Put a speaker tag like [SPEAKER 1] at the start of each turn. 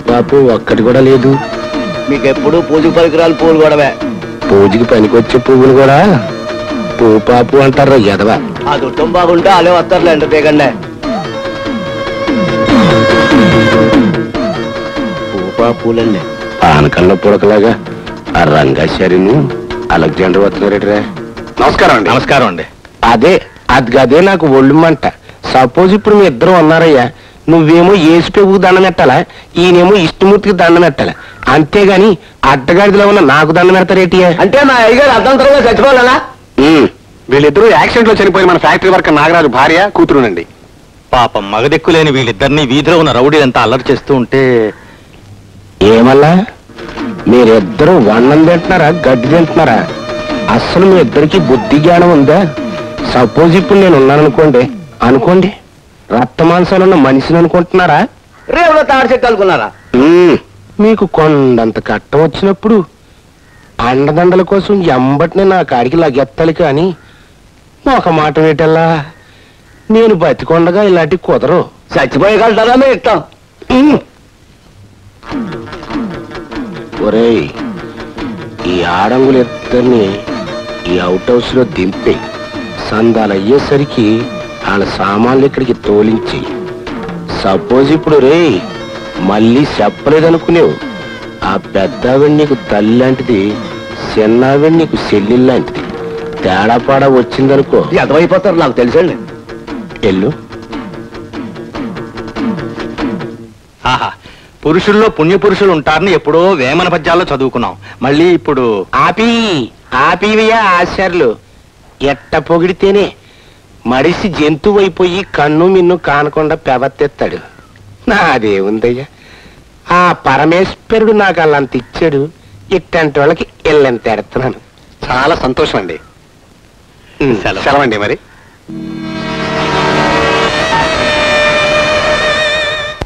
[SPEAKER 1] పాపు ఒక్కటి కూడా లేదు.
[SPEAKER 2] మీకెప్పుడు పూజకు పరికరాలు పూలు కూడావే.
[SPEAKER 1] పూజకి పనికొచ్చే పువ్వులు కూడా పాపు అంటారు ఎదవా.
[SPEAKER 2] ఆ దుట్టం బాగుంటే అలే వస్తారులే ఎంత తేగండి. పూలండి
[SPEAKER 1] పానకంలో పుడకలాగా ఆ రంగాచార్యను అలెగ్జాండర్ వస్తున్నారేట్రా.
[SPEAKER 3] నమస్కారం అండి.
[SPEAKER 1] నమస్కారం అండి. అదే నాకు ఒళ్ళుమంట. సపోజ్ ఇప్పుడు మీ ఇద్దరు ఉన్నారయ్యా, నువ్వేమో ఏసుపెవుకు దండం పెట్టాలా, ఈయనేమో ఇష్టమూర్తికి దండం పెట్టాలా. అంతేగాని అడ్డగాడిలో ఉన్న నాకు దండం పెడతారేటి
[SPEAKER 2] అంటే మా అయ్యగారు అర్థంతరంగా చచ్చిపోవాలనా?
[SPEAKER 3] వీళ్ళిద్దరూ యాక్సిడెంట్ లో చనిపోయిన మన ఫ్యాక్టరీ వర్కర్ నాగరాజు భార్య కూతురునండి.
[SPEAKER 4] పాపం మగదెక్కులేని వీళ్ళిద్దరిని వీధిలో ఉన్న రౌడీలంతా అల్లరి చేస్తూ ఉంటే.
[SPEAKER 1] ఏమల్లా మీరిద్దరూ వన్నం తింటున్నారా గడ్డి తింటున్నారా? అస్సలు మీ ఇద్దరికి బుద్ధి జ్ఞానం ఉందా? సపోజ్ ఇప్పుడు నేను అనుకోండి రక్త మాంసాలున్న మనిషిని అనుకుంటున్నారా?
[SPEAKER 2] రేవులో తాడు చెట్టు అనుకున్నారా?
[SPEAKER 1] మీకు కొండంత కట్టం వచ్చినప్పుడు అండదండల కోసం ఎంబటిని నా కాడికి లగెత్తాలి కానీ ఒక మాట వేటల్లా నేను బతికొండగా ఇలాంటి కుదరు.
[SPEAKER 2] చచ్చిపోయగలుగుతారా మీ ఇష్టం.
[SPEAKER 1] ఒరేయ్, ఈ ఆడంగులు ఇద్దరిని ఈ అవుట్ హౌస్ లో దింపి సందాలు అయ్యేసరికి వాళ్ళ సామాన్లు ఇక్కడికి తోలించి. సపోజ్ ఇప్పుడు రే మళ్ళీ చెప్పలేదనుకునేవు, ఆ పెద్దావిడ నీకు తల్లి లాంటిది, చిన్నావిడ నీకు చెల్లి లాంటిది. తేడాపాడా వచ్చిందనుకో
[SPEAKER 2] ఎదవైపోతారు నాకు తెలుసండి.
[SPEAKER 1] ఎల్లు.
[SPEAKER 4] ఆహా, పురుషుల్లో పుణ్యపురుషులు ఉంటారని ఎప్పుడో వేమన పద్యాల్లో చదువుకున్నాం. మళ్ళీ ఇప్పుడు
[SPEAKER 1] ఆపీవియా ఆశ్చర్యలు. ఎట్ట పొగిడితేనే మడిసి జంతువు అయిపోయి కన్ను మిన్ను కానకుండా పెవత్తెత్తాడు. నాదేముందయ్యా, ఆ పరమేశ్వరుడు నాకు అల్లంత ఇచ్చాడు. ఇట్టంటి వాళ్ళకి ఎల్లంత ఎడుతున్నాను.
[SPEAKER 3] చాలా సంతోషం అండి. సెలవండి మరి.